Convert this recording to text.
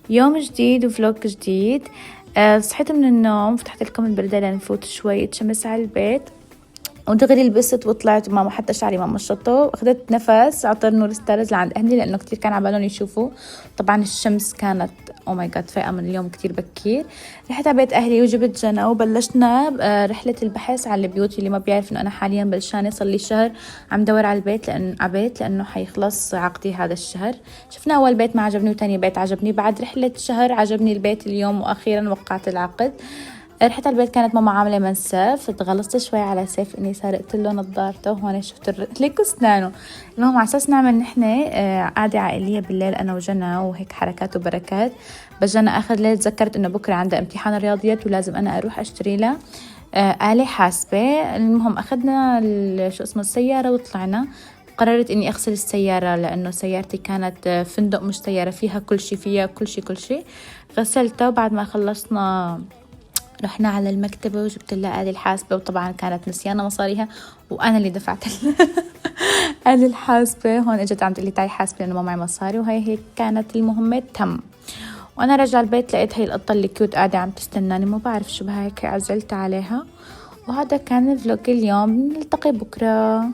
يوم جديد وفلوج جديد. صحيت من النوم، فتحت لكم البردة لنفوت شوية شمس على البيت، ودغري لبست وطلعت. ماما حتى شعري ماما شطه، اخذت نفس عطر نور ستارز لعند اهلي لانه كتير كان عبالهم يشوفوا. طبعا الشمس كانت او ماي جاد فايقه من اليوم كتير بكير. رحت على بيت اهلي وجبت جنى وبلشنا رحله البحث عن البيوت. اللي ما بيعرف انه انا حاليا بلشانه صار لي شهر عم دور على البيت لانه حيخلص عقدي هذا الشهر. شفنا اول بيت ما عجبني وتاني بيت عجبني، بعد رحله شهر عجبني البيت اليوم واخيرا وقعت العقد. رحت على البيت كانت ماما عامله منسف، اتغلصت شوي على سيف اني سرقت له نظارته، وهون شفت ليك اسنانه. المهم على اساس نعمل نحن قعده عائليه بالليل انا وجنى وهيك حركات وبركات. بس جنى اخر ليل تذكرت انه بكره عندها امتحان رياضيات ولازم انا اروح اشتري لها آلة حاسبة. المهم اخذنا شو اسمه السياره وطلعنا. قررت اني اغسل السياره لانه سيارتي كانت فندق مش سياره، فيها كل شيء، فيها كل شيء. غسلتها وبعد ما خلصنا رحنا على المكتبة وجبت لها آلة الحاسبة، وطبعا كانت نسيانة مصاريها وأنا اللي دفعت آلة الحاسبة. هون اجت عم تقلي تعي حاسبة لأنه ما معي مصاري، وهي هيك كانت المهمة تم. وأنا رجع البيت لقيت هي القطة اللي كيوت قاعدة عم تستناني، ما بعرف شو بها، هيك عزلت عليها. وهذا كان فلوج اليوم، نلتقي بكرة.